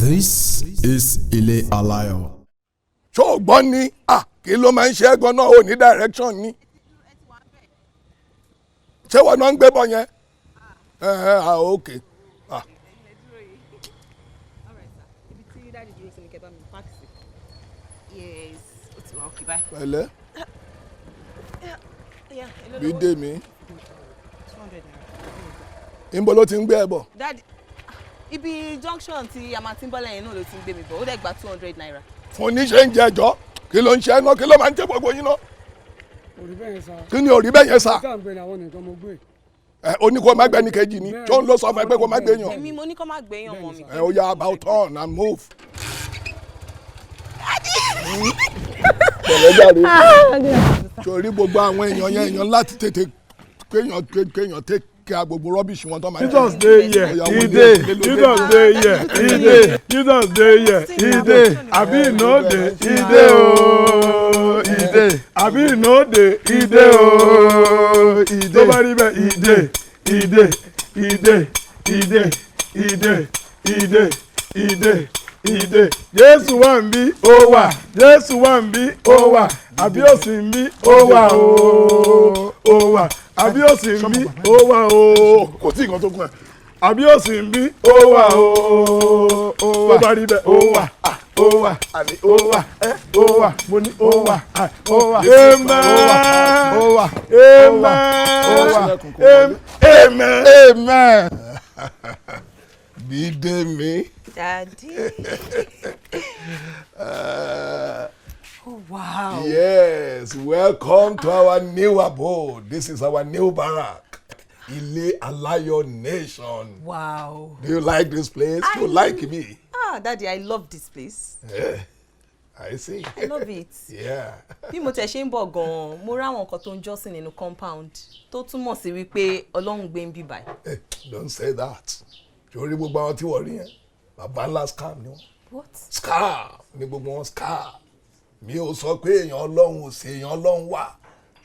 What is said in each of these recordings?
This is Ile Alayo. ṣó o gbọ́ ni kí ló máa ń ṣe é gan-an ò ní direction ni ṣé wọn náà ń gbé bọ̀ yẹn ok. pẹ̀lẹ́ bí dé mi níbo ló ti ń gbé ẹ bọ̀. Ibi junction ti Amatinbọ́lẹ̀ yẹn náà ló ti ń gbé mi bọ̀ ó dẹ̀ gba 200 naira. fún oníṣẹ́ ń jẹ ẹjọ́ kí ló ń ṣe ẹ náà kí ló máa ń jẹ gbogbo yín náà. kí ni òrí bẹ́ẹ̀ yẹn sá. ó ní kó má gbé ní kejì ni tó ń lọ sọ fún ẹ pé kó má gbé yàn. èmi mo ní kó má gbé yàn mọ́ mi. ó yá about turn and move. pẹ̀lẹ́ jàre torí gbogbo àwọn èèyàn yẹn èèyàn láti tètè kéèyàn tètè kí a gbogbo rọ́bìṣì wọn tó máa ń Jesus dey here, he dey. Jesus dey here, he dey. Jesus dey here, he dey. Abi no dey, he dey ooo, he dey. Abi no dey, he dey ooo, he dey. Tó bá rí bẹ́ẹ̀, he dey, he dey, he dey, he dey, he dey, he dey, he dey, he dey. Jésù wà ń bí, ó wà. Jésù wà ń bí, ó wà. Àbí ó sì ń bí, ó wà ooo, ó wà. Àbí ó sì ń bí, ó wà ooo. kò tí nǹkan tó kún ẹ. Àbí ó sì ń bí, ó wà ooo. Tó bá rí bẹ́ẹ̀, ó wà, ó wà, ó wà, ó wà. Mo ní ó wà, ó wà. Amen. ó wà. Amen. Amen. Amen. bí dé mi. Daddy. Oh, wow. Yes, welcome to our new abode. This is our new barrack, Ile Alayo Nation. Wow. Do you like this place? You like me? Daddy, I love this place. Yeah, I see. I love it. Yeah. Bí mo tẹ̀ ṣe ń bọ̀ gan-an, mo ráwọn nǹkan tó ń jọ́sìn nínú compound tó túmọ̀ sí wípé Ọlọ́run gbé ń bí báyìí. Hey, don't say that. Ṣorí gbogbo àwọn tí wọ́n rí yẹn, bàbá ńlá scam ni wọ́n. What? Scam ni gbogbo wọn scam. Mi ò sọ pé èèyàn Ọlọ́run ò sí èèyàn Ọlọ́run wà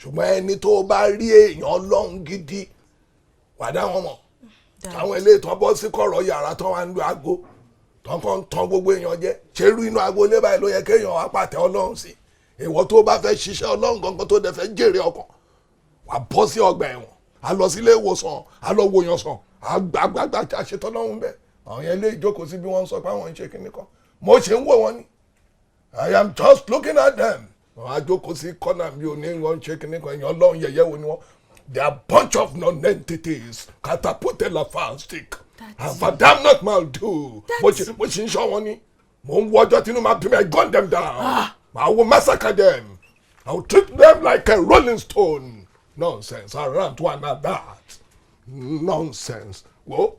ṣùgbọ́n ẹni tó bá rí èèyàn Ọlọ́run gidi wà dá wọn mọ̀. Àwọn ilé ìtàn bọ́ sí kọ̀rọ̀ yàrá tán wá ń lo aago tán kàn ń tan gbogbo èèyàn jẹ ṣerú inú aago lé báyìí ló yẹ kéèyàn wá pàtẹ Ọlọ́run sí. Ìwọ tó bá fẹ́ ṣiṣẹ́ Ọlọ́run gangan tó dẹ̀ fẹ́ jèrè ọkàn wà bọ́ sí ọgbà ẹ̀wọ̀n a lọ sílé ìwòsàn a lọ wòyàn sàn àgbàgbà àṣetọ́ Ọlọ́run bẹ́ẹ̀ àwọn yẹn lé ìjókòó sí bí wọ́n ń sọ pé àwọn ń ṣe kíní kan mo ṣe ń wò wọ́n ni. I am just looking at them. Àjòkó sí kọ́nà mi ò ní wọ́n ṣe kíní kan èèyàn Ọlọ́run yẹ̀yẹ́ wo ni wọ́n. They are a bunch of non-entities catapulted la fastic. And for damn not mal do. Mo ṣe ń ṣọ́ wọn ni. Mo ń wọ ọjọ́ tínú máa bí mi I gun them down. I will massacre them. I will treat them like a rolling stone. Nonsense. Around one at that. Nonsense. Wo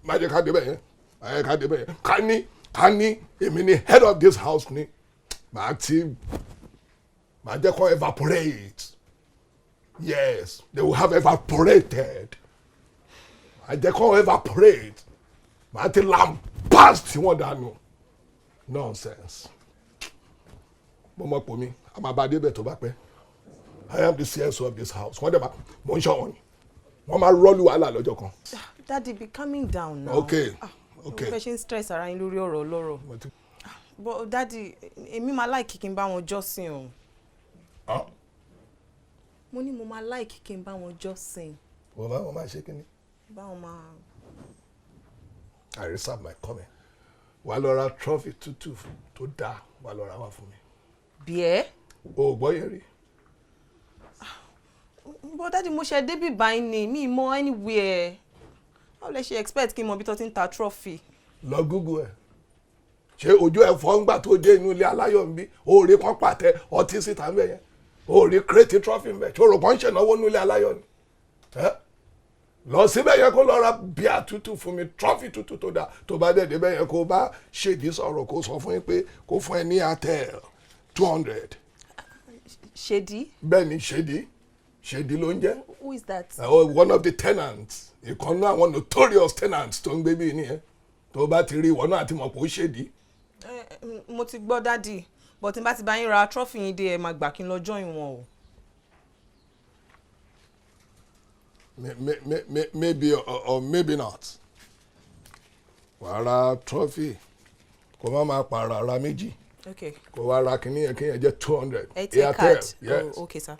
má jẹ́ ká dé bẹ́ẹ̀ yẹn. Má jẹ́ ká dé bẹ́ẹ̀ yẹn. Ká ní èmi ni head of this house ni màá jẹ́ kó evaporate. Yes, they will have evaporated. Màá jẹ́ kó evaporate. Màá ti lambast tí wọ́n dànù. Nonsense. Mo mọ̀ pò mí a máa bá débẹ̀ tó bá pẹ́. I am the CSO of this house. Wọ́n dẹ̀ bá mo ń ṣọ́ wọn ni. Wọ́n máa rọ́ọ̀lù wàhálà lọ́jọ́ kan. Daddy, be calming down now. Okay. Okay. Mo fẹ́ ṣe ń stress ara yín lórí ọ̀rọ̀ ọlọ́rọ̀. But Daddy, èmi máa like kí n bá wọn jọ́sìn o. Mo ní mo máa like kí n bá wọn jọ́sìn. Wọ́n bá wọn máa ṣe kíni. Bá wọn máa. I reserve my comment. Wàá lọ ra trophy tútù tó dáa wàá lọ ra wá fún mi. Bíẹ́. O ò gbọ́ yẹn rí. But Daddy, mo ṣe débì báyìí ni mi mọ anywhere. How lè ṣe expect kí n mọ bí tó ti ń ta trophy. Lọ Google ẹ̀. Ṣé ojú ẹ̀ fọ́ ńgbà tó dé inú Ilé Aláyọ̀ ń bí oore kan pàtẹ ọtí síta ń bẹ̀ yẹn oore crate trophy ń bẹ̀ ṣé orò kan ń ṣènáwó inú Ilé Aláyọ̀ ni. Lọ síbẹ̀ yẹn kó lọ ra bíà tútù fún mi trophy tútù tó dáa tó bá dẹ̀ débẹ̀ yẹn kó bá ṣèdí sọ̀rọ̀ kó sọ fún yín pé kó fún ẹ ní àtẹ 200. Ṣèdí. Bẹ́ẹ̀ ni ṣèdí ló ń jẹ́. Who is that? One of the tenants. Ìkan náà àwọn notorious tenants tó ń gbé bí nìyẹn tó bá ti rí ìwọ náà àti mọ̀ pé ó ṣèdí. Mo ti gbọ́ Daddy but tí n bá ti bá yín ra trophy yín dé ẹ máa gbà kí n lọ join wọn o. Maybe or maybe not. wàá ra trophy kó má máa pààrọ̀ ara méjì. Okay. Kó wá ra kìíní yẹn kéèyàn jẹ́ 200. Airtel card. Yes. Oh, okay sir.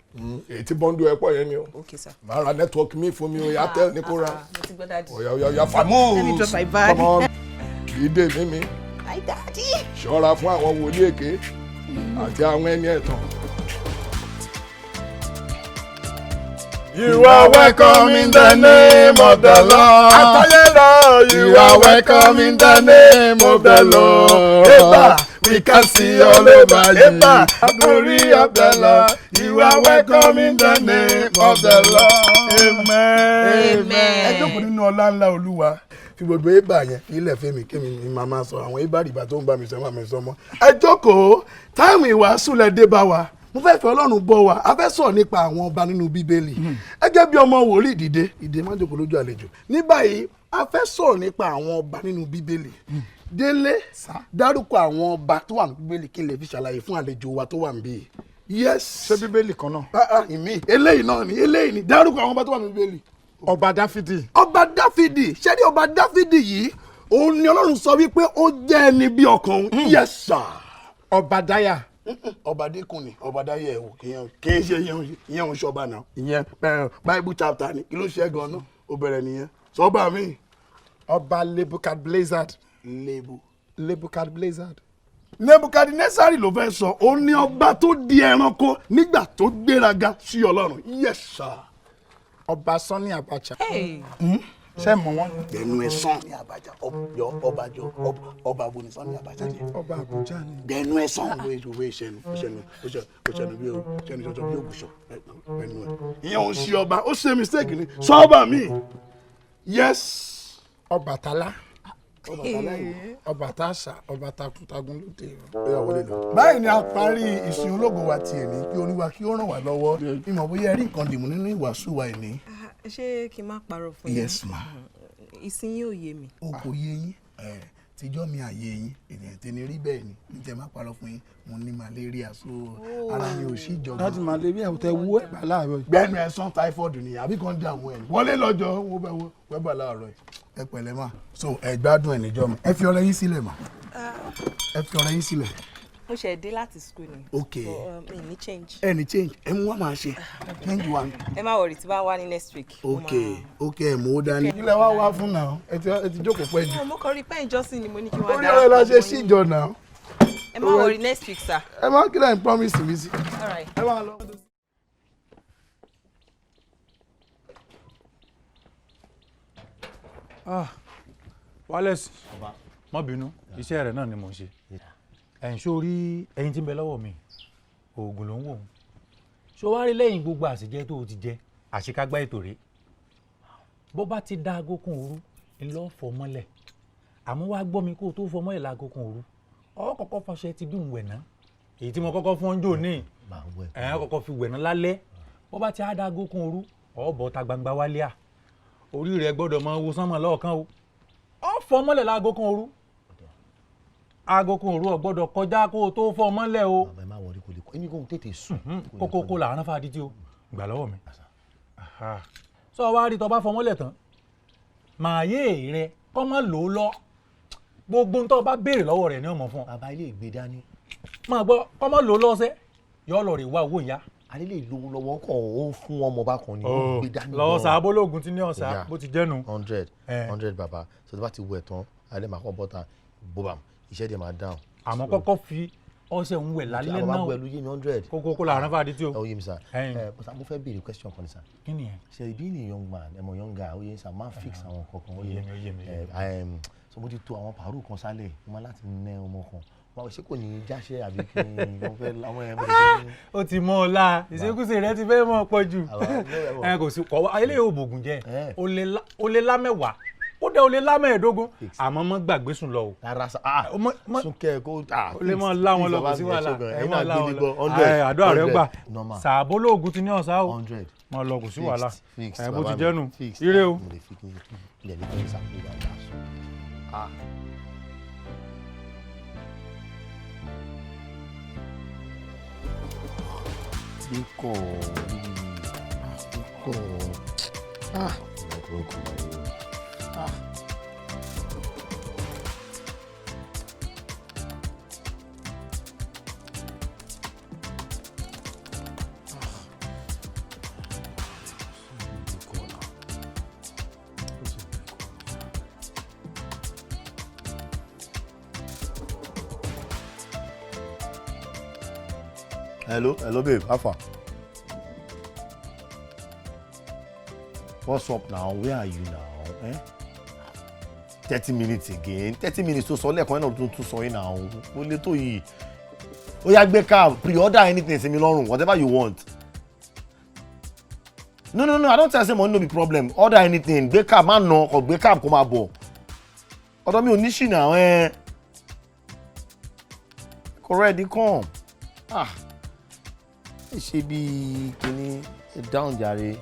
Èyí tí bọ́ńdù ẹ pọ̀ yẹn ni o. Okay sir. Màá ra network mi fún mi o Airtel ní kó ra. Mo ti gbọ́ daddy. Oya fàmú. Let me drop my bag. Come on. Ìdè mímí. My daddy. Ṣọ́ra fún àwọn wòlíì èké àti àwọn ẹni ẹ̀tàn. You are welcome in the name of the Lord. Atayela, you are welcome in the name of the Lord. Eba, we can see all over you. Eba, glory of the Lord. You are welcome in the name of the Lord. Amen. Amen. Ẹ jókòó nínú ọlá ńlá Olúwa. Fi gbogbo eba yẹn ilẹ̀ Fẹ́mi kémi ni màmá sọ àwọn eba rìbá tó ń bá mi sọ máa mi sọ mọ́. Ẹ jókòó táìmù ìwàásù lẹ dé bá wa. Mo fẹ́ fẹ́ Ọlọ́run bọ̀ wá a fẹ́ sọ̀rọ̀ nípa àwọn ọba nínú Bíbélì gẹ́gẹ́ bí ọmọ wòlíì dìde má jókòó lójú àlejò ní báyìí a fẹ́ sọ̀rọ̀ nípa àwọn ọba nínú Bíbélì Délé dárúkọ àwọn ọba tó wà ní Bíbélì kí n lè fi ṣàlàyé fún àlejò wa tó wà níbí. Yes. Ṣé Bíbélì kan náà? Ìmí eléyìí ni dárúkọ àwọn ọba tó wà ní Bíbélì. Ọba Dáfídì. Ọba Dáfídì ṣé ní ọba Dáfídì yìí òun ni Ọlọ́run sọ wípé ó jẹ́ ẹni bí ọkàn. Yes sir. Ọba Dáyà. Ọba dínkù ni ọba dáyẹ ẹwò kì í ṣe ìyẹn òun ṣọba náà ìyẹn bible chapter ni kí ló ṣe gan-an ó bẹ̀rẹ̀ nìyẹn sọba mi. Ọba Nebukadnezar. Nebukadnezari ló fẹ́ sọ ó ní ọba tó di ẹranko nígbà tó gbéraga sí Ọlọ́run. Yes sir. Ọba Sani Abacha. Hey. Ṣé mọ̀ wọ́n? Dẹnu ẹ sàn ní Abacha ọba abo ní Sani Abacha jẹ. Ọba Abuja ni. Dẹnu ẹ sàn òwe ìṣẹnu bí ògùṣọ ẹnu ẹ. Ìyẹn ò ń ṣe ọba ó ṣe mistake ni sọ́ọ́bà mi. Yes. Ọbàtálá. Ọbàtásà ọba takuntagun ló dé. Báyìí ni a parí ìsìn ológo wa tiẹ̀ ní kí Olúwa kí ó ràn wá lọ́wọ́ ìmọ̀ bóyá rí nǹkan dìmú nínú ìwàásù wa ìní. Ṣé kí n má parọ́ fún yín? Yes ma. Ìsìn yín ò yé mi. O kò yé yín tíjọ́ mi àyè yín ènìyàn tí ní rí bẹ́ẹ̀ ni níjẹ́ má parọ́ fún yín mo ní malaria so ara mi ò sí jọ̀gbọ́n. Láti malaria ò tẹ wú ẹ̀bà láàárọ̀. Gbẹ́nu ẹ̀sán typhoid ni àbí kan dé àwọn ẹ̀ wọlé lọ́jọ́ wo bá wẹ́bà láàárọ̀ ẹ pẹ̀lẹ́ mà so ẹ gbádùn ẹ̀ níjọ́ mi ẹ fi ọ̀rẹ́ yín sílẹ̀ mà ẹ fi ọ̀rẹ́ yín sílẹ̀. Mo ṣe dé láti school ni. Okay. Ní change. Ẹni change ẹ mú wá máa ṣe change one. Ẹ má worry tí bá wá ní next week. Okay ẹ mú ó dání. Ilé wa wá fún náà ẹ ti jókòó pẹ́ jù. Mo kàn rí pé ìjọsìn ni mo ní kí wọ́n dára. Ó ní ọ̀rẹ́ la ṣe síjọ náà. Ẹ má worry next week sir. Ẹ má kí lẹ́yìn promise mi sí. All right. Ẹ má lọ. Wallace má bínú iṣẹ́ rẹ̀ náà ni mò ń ṣe ẹ̀yìn sórí ẹyin tí ń bẹ lọ́wọ́ mi oògùn ló ń wò ó ṣó wá rí lẹ́yìn gbogbo àṣejẹ tó o ti jẹ àṣekágbá ètò rẹ̀ bó bá ti da aago kan òru ńlọ fọ mọ́lẹ̀ àmọ́ wá gbọ́ mi kó o tó fọ mọ́lẹ̀ láago kan òru ọ kọ́kọ́ fọṣẹ ti bí wẹ̀ náà èyí tí mo kọ́kọ́ fún ọ́njọ́ ní ẹ̀yìn kọ́kọ́ fi wẹ̀ náà lálẹ́ bó bá ti á da aago kan òru ọ bọ̀ ta gbangba wálé à orí rẹ̀ gbọ́dọ̀ mọ wo sánmọ̀ lọ́ọ̀kan o ọ fọ mọ́lẹ̀ láago kan òru aago kan òru ò gbọ́dọ̀ kọjá kó o tó fọ mọ́lẹ̀ o. bàbá ẹ má wọlé kò lè kọ èmi kò tètè sùn. kókó làárọ̀ fàdí tí o gbà lọ́wọ́ mi. sọ wá rí tó bá fọ mọ́lẹ̀ tán màáyé rẹ kọ́ mọ́ lò ó lọ gbogbo tó bá béèrè lọ́wọ́ rẹ̀ ní ọmọ fún ọ. bàbá ilé ìgbé dání. máa gbọ́ kọ́ mọ́ lò ó lọ́sẹ̀ yọ lọ rè wá owó ìyá. alẹ́ lè lówó lọ́wọ́ kàn ó fún ọmọ bá kan ní ó gbé dání. lọ́wọ́ sàbólógún tí ní ọ̀sà bó ti jẹ́nu. 100 bàbá so tó bá ti wẹ̀ tán alẹ́ màá kọ́ bọ́ta bóbam iṣẹ́ dẹ̀ máa dáhùn. àmọ́ kọ́kọ́ fi ọṣẹ ń wẹ̀ lálẹ́ náà. àwọn bá wẹ̀ lóye ní 100. kókó làárọ̀ fàdí tí o. ó yé mi sá mo fẹ́ béèrè question kan ní sá. kí ni ẹ. ṣe ibi ni young man ẹmọ young guy ó yẹ sá máa fix àwọn kankan ó yẹ so mo ti to àwọn pàrọ̀ kan sálẹ̀ mo máa láti nẹ ọmọ kan wọn ṣé kò ní jáṣẹ́ àbí kí wọ́n fẹ́ àwọn ẹ̀mọ́ ìdílé. ó ti mọ ọ la ìṣekúṣe rẹ ti fẹ́ mọ̀ pọ̀ jù kò sí kọ́ eléyìí ò bògùn jẹ́ o lè lámẹ̀wàá ó dẹ o lè lámẹ̀ẹ́dógún àmọ́ mọ́ gbàgbé sùn lọ o. rárá súnkẹ́ kó o lè mọ láwọn lọ kò sí wàhálà ẹ mọ láwọn lọ àdúrà rẹ gbà sàbólógún ti ní ọ̀sá o mọ lọ kò sí wàhálà ẹ bó ti jẹ́nu ire o. Hello, babe. How far? What's up now? Where are you now? 30 minutes again. 30 minutes to solve. When I'm to solve now. Only to you. Oh yeah, gbé cab. Pre-order anything. Send me long. Whatever you want. No. I don't tell you money no be problem. Order anything. Gbé cab man no. Or gbé cab come abo. Order me onishi now. Correct. Come. It should be kini down jare.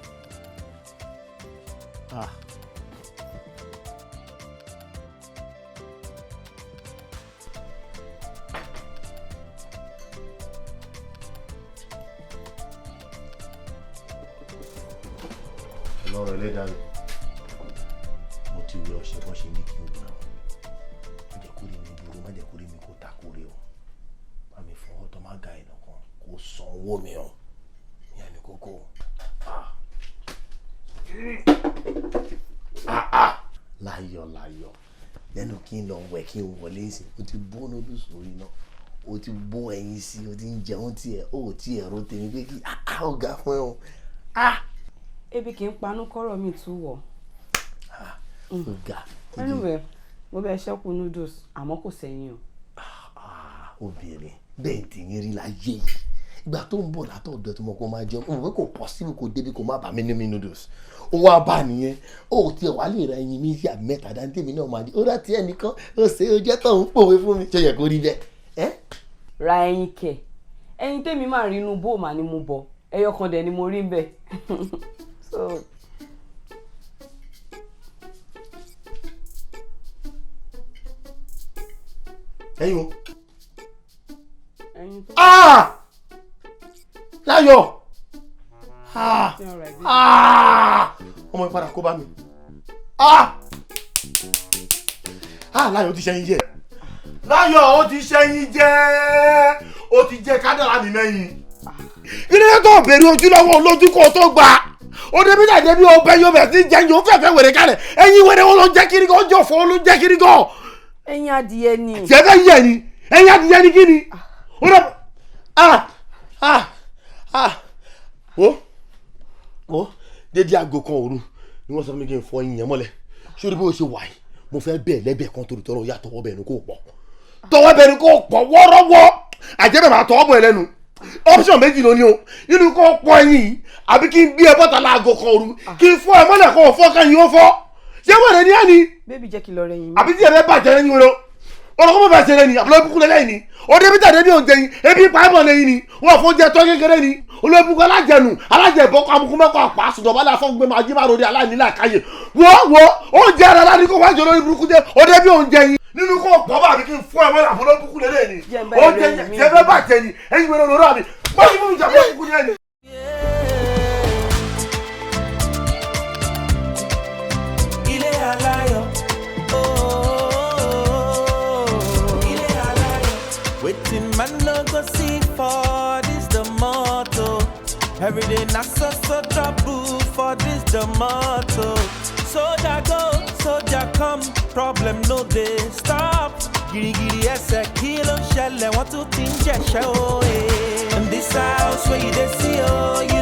Lọ́rọ̀ ẹlẹ́dàá rẹ̀ mo ti wẹ ọṣẹ bọ́n ṣe ní kí n gbà má jẹ́ kó rí mi burú má jẹ́ kó rí mi kó takò rí o bá mi fọwọ́ tó má ga ìnà kan kó san owó mi o ìyá ni kókó. Láyọ̀ lẹ́nu kí n lọ wẹ̀ kí n wọlé sí o ti bó lódù sórí náà o ti bó ẹyin sí o ti ń jẹun tiẹ̀ o ò tiẹ̀ ro tèmi pé kí ó ga fún ẹ o. Ebi kì í panú kọ́rọ̀ mi tú wọ̀. Ọ̀gá. Anyway, mo bẹ ṣẹ́kù noodles àmọ́ kò sẹ́yìn o. Obìnrin bẹ́ẹ̀ tí yín rí láyé yìí. Ìgbà tó ń bọ̀ látọ̀dọ̀ tí mo kọ́ máa jẹun, mo fẹ́ kò possible kò débi kò má bà mí ní mi noodles. Ó wá bá nìyẹn. Ó tiẹ̀ wá lè ra ẹyin méjì àbí mẹ́ta dání tèmi náà máa di. Ó rà tí ẹnìkan ó ṣe ó jẹ́ tó ń pòwe fún mi. Ṣé yẹ kó rí bẹ́ẹ̀? Ra ẹyin kẹ̀. Ẹyin tèmi máa rí inú bó mà ni mo bọ̀. Ẹyọ kan dẹ̀ ni mo rí ń bẹ̀. So ẹyin o. Láyọ̀. Ọmọ ìpadà kó bá mi. Láyọ̀ ti ṣẹ́yìn jẹ́. Láyọ̀ ó ti ṣẹ́yìn jẹ́. Ó ti jẹ́ kádàrá mi mẹ́yìn. Ilé tó bèrè ojúlọ́wọ́ olójú kó tó gbà. Ó débi náà débi ọbẹ̀ yóò bẹ̀ sí jẹ́ yóò fẹ́fẹ́ wèrè kalẹ̀. Ẹyin wèrè wọn ló jẹ́ kiri gan, ọjọ́ fọ́ ló jẹ́ kiri gan. Ẹyin adìyẹ ni. Ṣẹ́fẹ́ yẹ̀ ni. Ẹyin adìyẹ ni kí ni? Ó dẹ̀ wo dédé aago kan òru ni wọ́n sọ fún mi kí n fọ ẹyin yẹn mọ́lẹ̀. Sórí bó ṣe wà yìí mo fẹ́ bẹ́ẹ̀ lẹ́bẹ̀ẹ́ kan torí tọrọ ya tọwọ́ bẹ́ẹ̀ ni kò pọ̀. Tọwọ́ bẹ́ẹ̀ ni kò pọ̀ wọ́rọ́wọ́. Àjẹbẹ̀ máa tọwọ́ bọ̀ ẹ lẹ́nu. Option méjì ló ní o. Inú kò pọ̀ ẹyin yìí àbí kí n gbé ẹ bọ́ta láago kan òru kí n fọ ẹ mọ́lẹ̀ kó o fọ́ kẹ́yìn ó fọ́. Ṣé wọ́n rẹ̀ ní ẹni? Bébí jẹ́ kí lọ rẹ̀ yín. Àbí tí ẹ fẹ́ bàjẹ́ lẹ́yìn wọn ọlọ́kọ́ mọ̀ bá ṣe lẹ́ni àbúlọ́bùkún lẹ́yìn ni òde bí tàdé bí òun jẹyin ebi pàápọ̀ lẹ́yìn ni wọ́n fún jẹ tọ́ kékeré ni olóbùkún alájẹnu alájẹbọ́kọ amukú mẹ́kọ̀ àpá sùdọ̀bálẹ̀ afọ́gbẹ́ máa jí máa ròde aláìníla káyè wo oúnjẹ ara láti kó wájú olórí burúkú jẹ òde bí òun jẹyin nínú kó pọ̀ bá mi kí n fún ẹ mọ́lá àbúlọ́bùkún lẹ́yìn ni oúnjẹ jẹ fẹ́ bàjẹ́ ni ẹ̀yin wẹ̀rẹ̀ lọ́rọ̀ mi báyìí fún mi jà fún ẹni. Ile Alayo. Waiting man no go see for this the motto. Every day na so trouble for this the motto. Soldier go, soldier come, problem no dey stop. Giri ẹsẹ̀ kí ló ń ṣẹlẹ̀ wọ́n tún ti ń jẹ̀ṣẹ́ o. And this house where you dey see o.